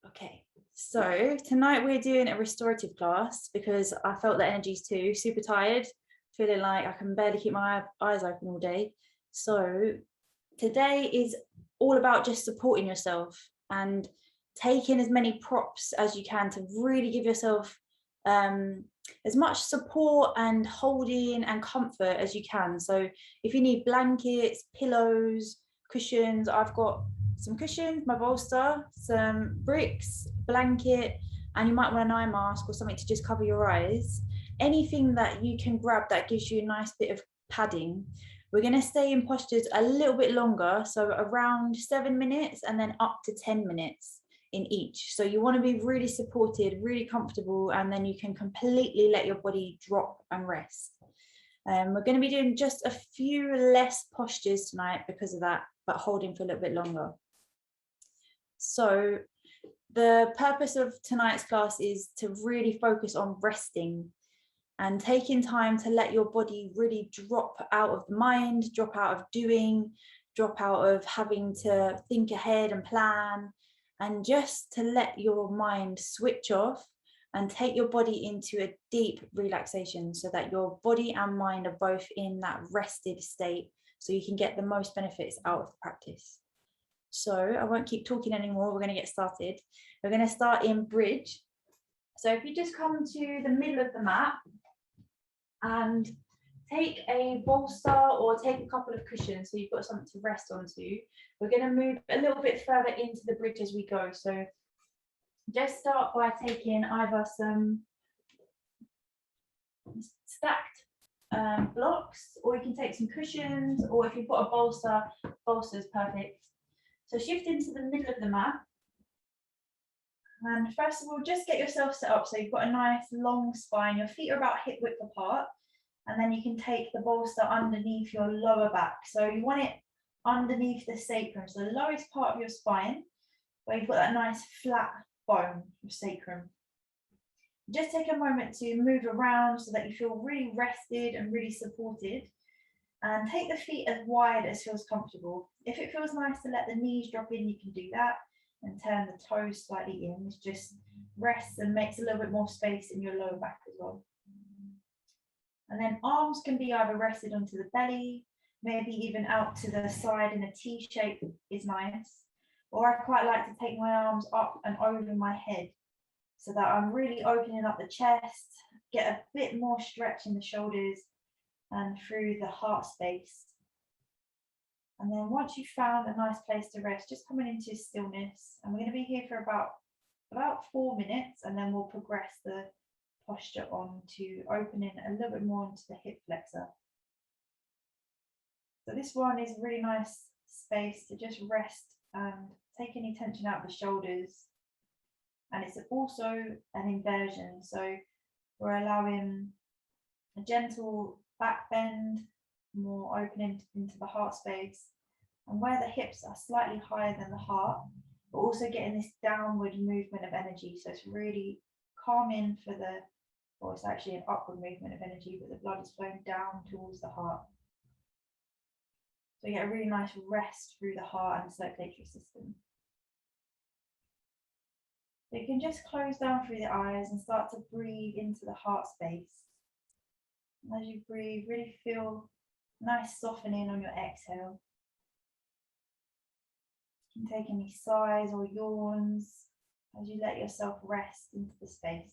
Okay, so tonight we're doing a restorative class because I felt the energies too, super tired, feeling like I can barely keep my eyes open all day. So today is all about just supporting yourself and taking as many props as you can to really give yourself as much support and holding and comfort as you can. So if you need blankets, pillows, cushions, I've got some cushions, my bolster, some bricks, blanket, and you might want an eye mask or something to just cover your eyes. Anything that you can grab that gives you a nice bit of padding. We're going to stay in postures a little bit longer, so around 7 minutes and then up to 10 minutes in each. So you want to be really supported, really comfortable, and then you can completely let your body drop and rest. We're going to be doing just a few less postures tonight because of that, but holding for a little bit longer. So the purpose of tonight's class is to really focus on resting and taking time to let your body really drop out of the mind, drop out of doing, drop out of having to think ahead and plan, and just to let your mind switch off and take your body into a deep relaxation so that your body and mind are both in that rested state so you can get the most benefits out of the practice. So I won't keep talking anymore, we're going to get started. We're going to start in bridge. So if you just come to the middle of the mat and take a bolster or take a couple of cushions so you've got something to rest onto. We're going to move a little bit further into the bridge as we go. So just start by taking either some stacked blocks, or you can take some cushions, or if you've got a bolster, bolster is perfect. So shift into the middle of the mat. And first of all, just get yourself set up so you've got a nice long spine. Your feet are about hip width apart. And then you can take the bolster underneath your lower back. So you want it underneath the sacrum, so the lowest part of your spine, where you've got that nice flat bone, your sacrum. Just take a moment to move around so that you feel really rested and really supported. And take the feet as wide as feels comfortable. If it feels nice to let the knees drop in, you can do that. And turn the toes slightly in, which just rests and makes a little bit more space in your lower back as well. And then arms can be either rested onto the belly, maybe even out to the side in a T shape is nice. Or I quite like to take my arms up and over my head so that I'm really opening up the chest, get a bit more stretch in the shoulders and through the heart space. And then once you've found a nice place to rest, just coming into stillness. And we're going to be here for about 4 minutes, and then we'll progress the posture on to opening a little bit more into the hip flexor. So this one is a really nice space to just rest and take any tension out of the shoulders. And it's also an inversion. So we're allowing a gentle back bend, more opening into the heart space, and where the hips are slightly higher than the heart, but also getting this downward movement of energy. So it's really calming for the, or it's actually an upward movement of energy, but the blood is flowing down towards the heart. So you get a really nice rest through the heart and the circulatory system. So you can just close down through the eyes and start to breathe into the heart space. And as you breathe, really feel nice softening on your exhale. You can take any sighs or yawns as you let yourself rest into the space.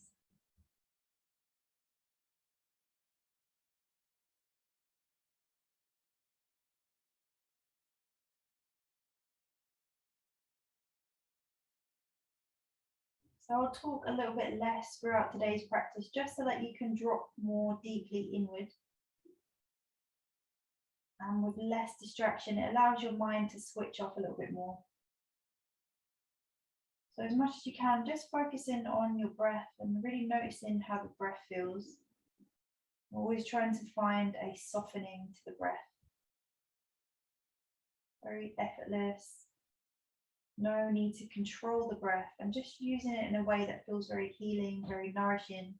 So I'll talk a little bit less throughout today's practice, just so that you can drop more deeply inward. And with less distraction, it allows your mind to switch off a little bit more. So as much as you can, just focusing on your breath and really noticing how the breath feels. Always trying to find a softening to the breath. Very effortless. No need to control the breath, and just using it in a way that feels very healing, very nourishing.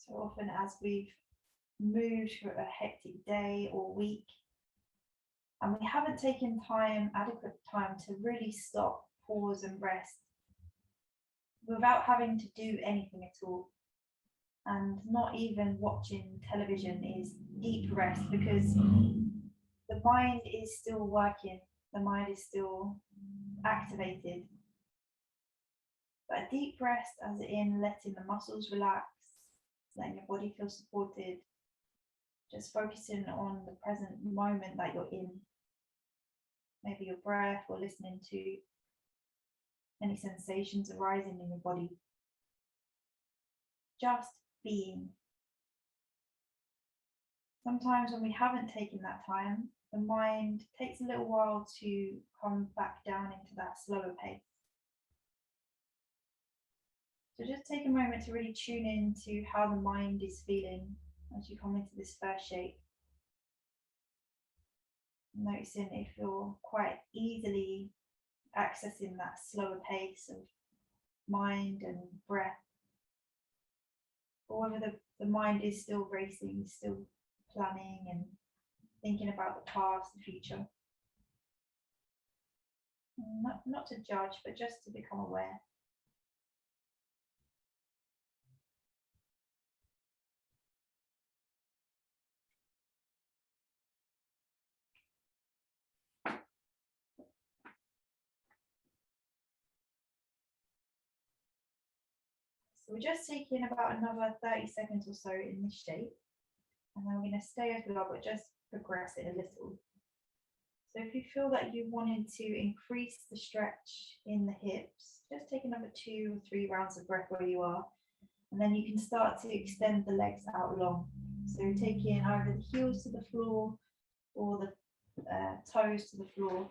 So often as we've moved through a hectic day or week, and we haven't taken adequate time to really stop, pause and rest without having to do anything at all. And not even watching television is deep rest, because the mind is still working, the mind is still activated. But a deep rest, as in letting the muscles relax, letting your body feel supported, just focusing on the present moment that you're in, maybe your breath, or listening to any sensations arising in your body. Just being. Sometimes when we haven't taken that time, the mind takes a little while to come back down into that slower pace. So just take a moment to really tune in to how the mind is feeling as you come into this first shape. Noticing if you're quite easily accessing that slower pace of mind and breath, or whether the mind is still racing, still planning and thinking about the past, the future. Not to judge, but just to become aware. So we're just taking about another 30 seconds or so in this shape, and then we're going to stay as we are, but just progress it a little. So if you feel that you wanted to increase the stretch in the hips, just take another 2 or 3 rounds of breath where you are, and then you can start to extend the legs out long. So taking either the heels to the floor or the toes to the floor,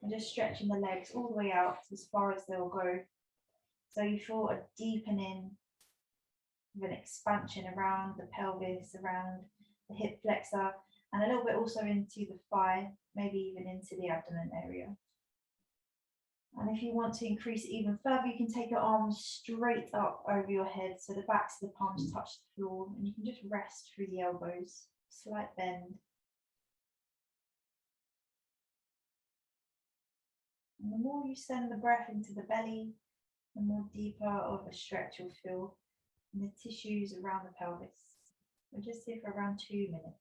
and just stretching the legs all the way out as far as they'll go. So you feel a deepening, an expansion around the pelvis, around the hip flexor, and a little bit also into the thigh, maybe even into the abdomen area. And if you want to increase it even further, you can take your arms straight up over your head, so the backs of the palms touch the floor, and you can just rest through the elbows, slight bend. And the more you send the breath into the belly, the more deeper of a stretch you'll feel in the tissues around the pelvis. We're just here for around 2 minutes.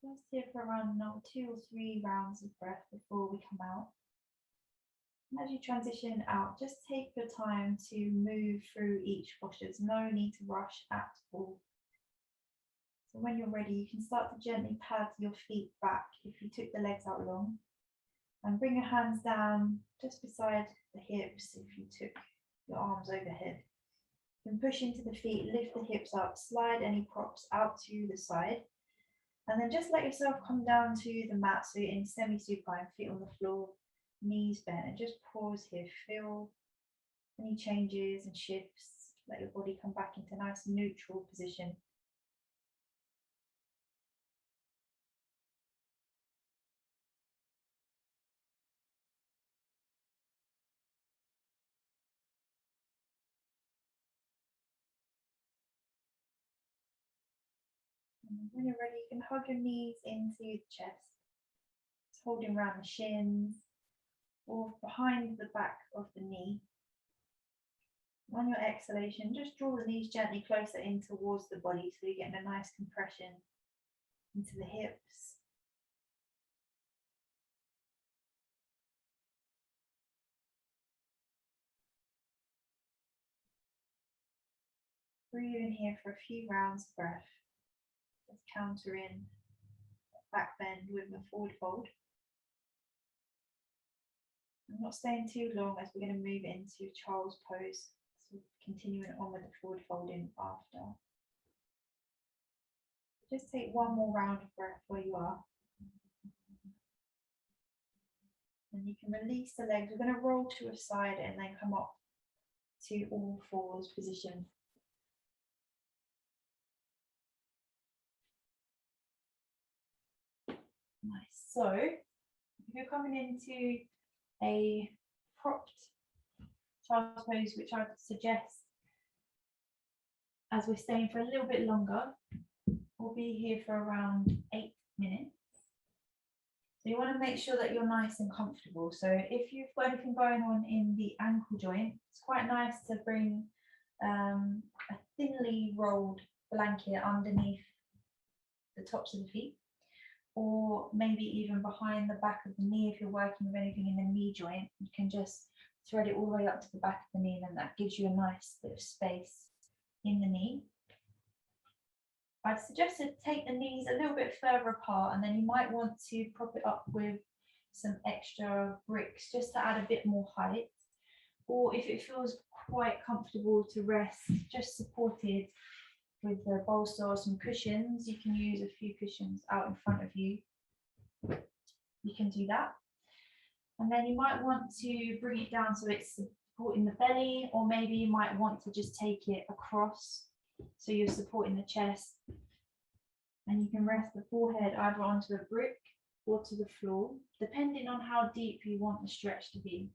Just here for around another 2 or 3 rounds of breath before we come out. And as you transition out, just take your time to move through each posture. There's no need to rush at all. So when you're ready, you can start to gently pad your feet back if you took the legs out long, and bring your hands down just beside the hips if you took your arms overhead. You can push into the feet, lift the hips up, slide any props out to the side, and then just let yourself come down to the mat, so you're in semi-supine, feet on the floor, knees bent, and just pause here. Feel any changes and shifts Let your body come back into a nice neutral position. And when you're ready, you can hug your knees into the chest, just holding around the shins or behind the back of the knee. On your exhalation, just draw the knees gently closer in towards the body so you're getting a nice compression into the hips. Breathe in here for a few rounds of breath. Just counter in back bend with a forward fold. I'm not staying too long as we're going to move into child's pose. So continuing on with the forward folding after. Just take one more round of breath where you are. And you can release the legs. We're going to roll to a side and then come up to all fours position. Nice. So if you're coming into a propped child's pose, which I would suggest, as we're staying for a little bit longer, we'll be here for around 8 minutes. So you want to make sure that you're nice and comfortable. So if you've got anything going on in the ankle joint, it's quite nice to bring a thinly rolled blanket underneath the tops of the feet, or maybe even behind the back of the knee. If you're working with anything in the knee joint, you can just thread it all the way up to the back of the knee, and then that gives you a nice bit of space in the knee. I'd suggest to take the knees a little bit further apart, and then you might want to prop it up with some extra bricks just to add a bit more height. Or if it feels quite comfortable to rest just supported with the bolster or some cushions, you can use a few cushions out in front of you. You can do that. And then you might want to bring it down so it's supporting the belly, or maybe you might want to just take it across so you're supporting the chest. And you can rest the forehead either onto a brick or to the floor, depending on how deep you want the stretch to be.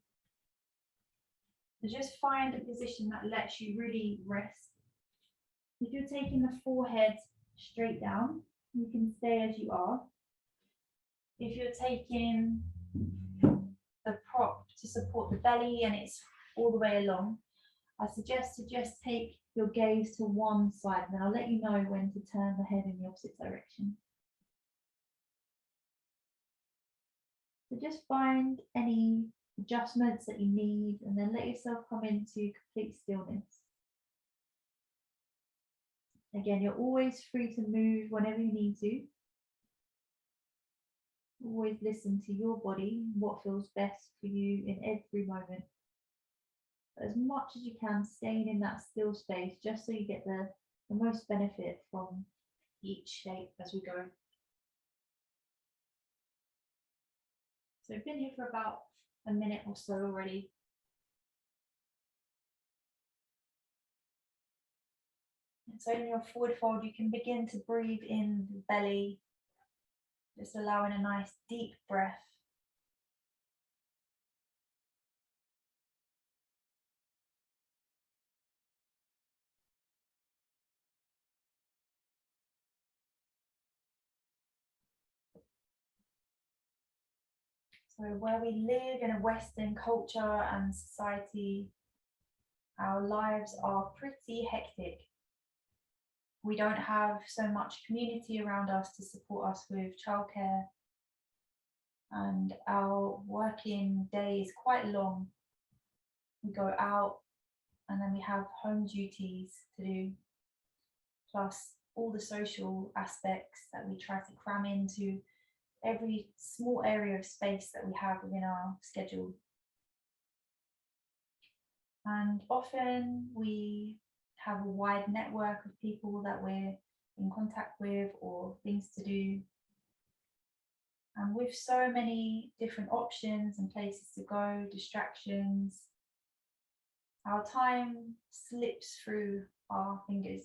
So just find a position that lets you really rest. If you're taking the forehead straight down, you can stay as you are. If you're taking the prop to support the belly and it's all the way along, I suggest to just take your gaze to one side, and then I'll let you know when to turn the head in the opposite direction. So just find any adjustments that you need, and then let yourself come into complete stillness. Again, you're always free to move whenever you need to. Always listen to your body, what feels best for you in every moment. But as much as you can, staying in that still space, just so you get the most benefit from each shape as we go. So I've been here for about a minute or so already. And so in your forward fold, you can begin to breathe in the belly, just allowing a nice deep breath. So where we live in a Western culture and society, our lives are pretty hectic. We don't have so much community around us to support us with childcare, and our working day is quite long. We go out and then we have home duties to do, plus all the social aspects that we try to cram into every small area of space that we have within our schedule. And often we have a wide network of people that we're in contact with or things to do. And with so many different options and places to go, distractions, Our time slips through our fingers,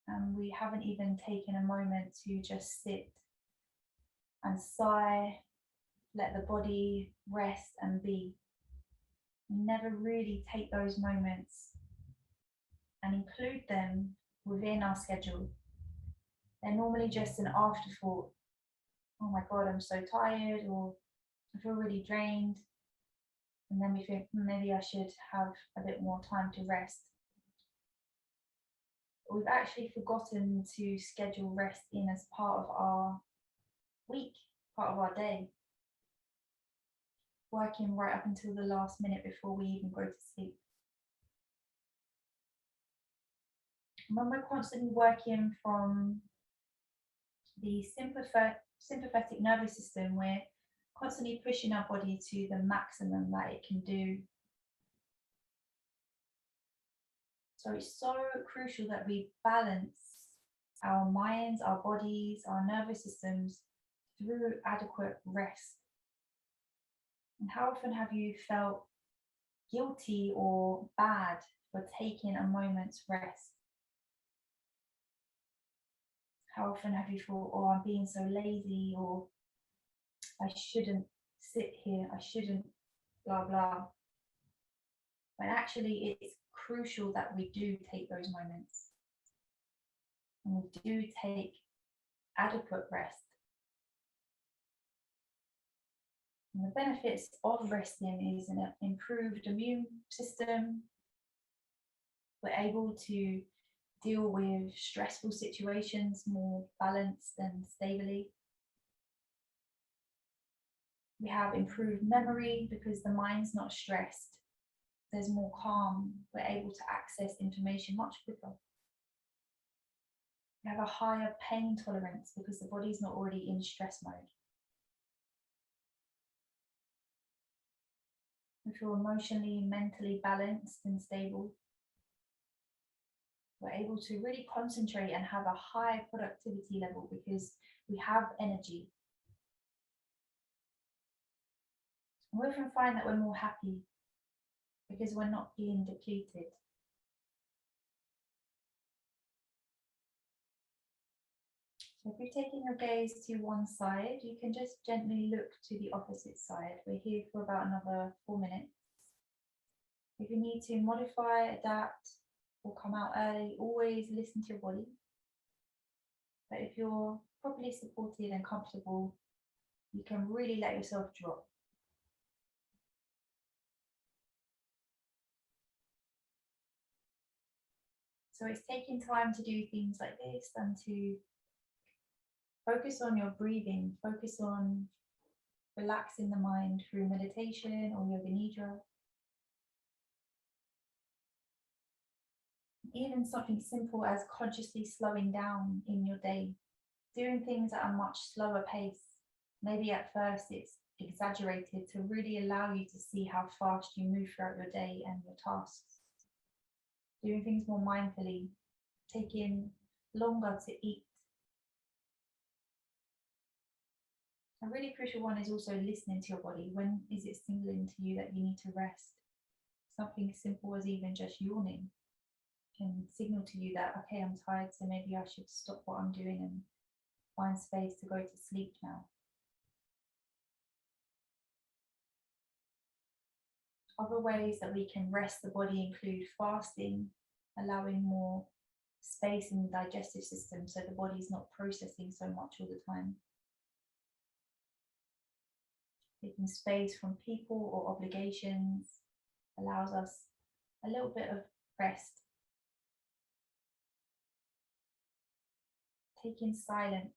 and we haven't even taken a moment to just sit and sigh, let the body rest and be. We never really take those moments and include them within our schedule. They're normally just an afterthought. Oh my God, I'm so tired, or I feel really drained. And then we think, maybe I should have a bit more time to rest. But we've actually forgotten to schedule rest in as part of our week, part of our day. Working right up until the last minute before we even go to sleep. And when we're constantly working from the sympathetic nervous system, we're constantly pushing our body to the maximum that it can do. So it's so crucial that we balance our minds, our bodies, our nervous systems through adequate rest. And how often have you felt guilty or bad for taking a moment's rest? How often have you thought, oh, I'm being so lazy, or I shouldn't sit here, I shouldn't blah, blah. When actually it's crucial that we do take those moments. And we do take adequate rest. And the benefits of resting is an improved immune system. We're able to deal with stressful situations more balanced and stably. We have improved memory because the mind's not stressed. There's more calm. We're able to access information much quicker. We have a higher pain tolerance because the body's not already in stress mode. We feel emotionally, mentally balanced and stable. We're able to really concentrate and have a high productivity level because we have energy. We often find that we're more happy because we're not being depleted. So if you're taking your gaze to one side, you can just gently look to the opposite side. We're here for about another 4 minutes. If you need to modify, adapt, or come out early, always listen to your body. But if you're properly supported and comfortable, you can really let yourself drop. So it's taking time to do things like this and to focus on your breathing, focus on relaxing the mind through meditation or yoga nidra. Even something simple as consciously slowing down in your day, doing things at a much slower pace. Maybe at first it's exaggerated to really allow you to see how fast you move throughout your day and your tasks. Doing things more mindfully, taking longer to eat. A really crucial one is also listening to your body. When is it signaling to you that you need to rest? Something simple as even just yawning can signal to you that, okay, I'm tired, so maybe I should stop what I'm doing and find space to go to sleep now. Other ways that we can rest the body include fasting, allowing more space in the digestive system so the body's not processing so much all the time. Taking space from people or obligations allows us a little bit of rest. Taking silence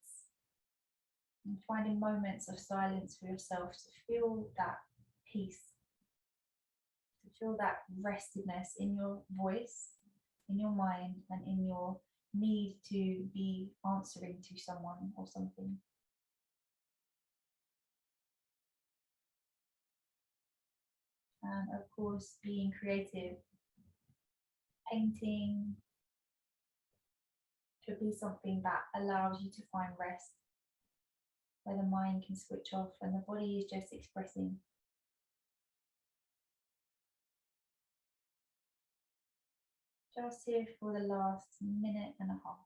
and finding moments of silence for yourself to feel that peace, to feel that restedness in your voice, in your mind, and in your need to be answering to someone or something. And of course, being creative, painting could be something that allows you to find rest, where the mind can switch off and the body is just expressing. Just here for the last minute and a half.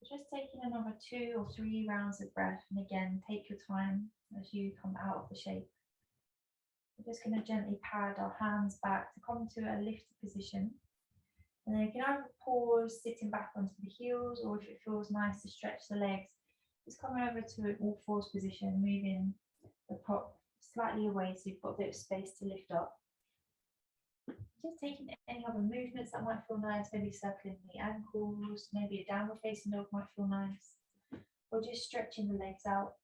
Just taking another 2 or 3 rounds of breath, and again, take your time as you come out of the shape. We're just going to gently pad our hands back to come to a lifted position. And then you can either pause sitting back onto the heels, or if it feels nice to stretch the legs, just come over to an all fours position, moving the prop slightly away so you've got a bit of space to lift up. Just taking any other movements that might feel nice, maybe circling the ankles, maybe a downward facing dog might feel nice, or just stretching the legs out.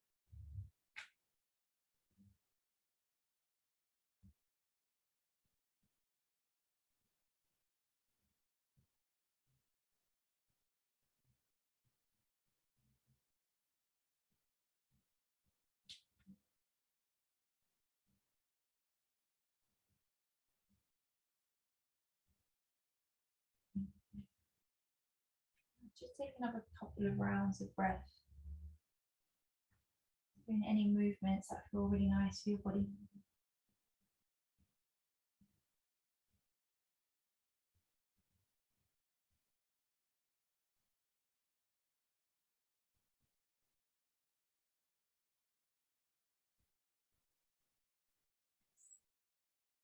Just take another couple of rounds of breath. Doing any movements that feel really nice for your body.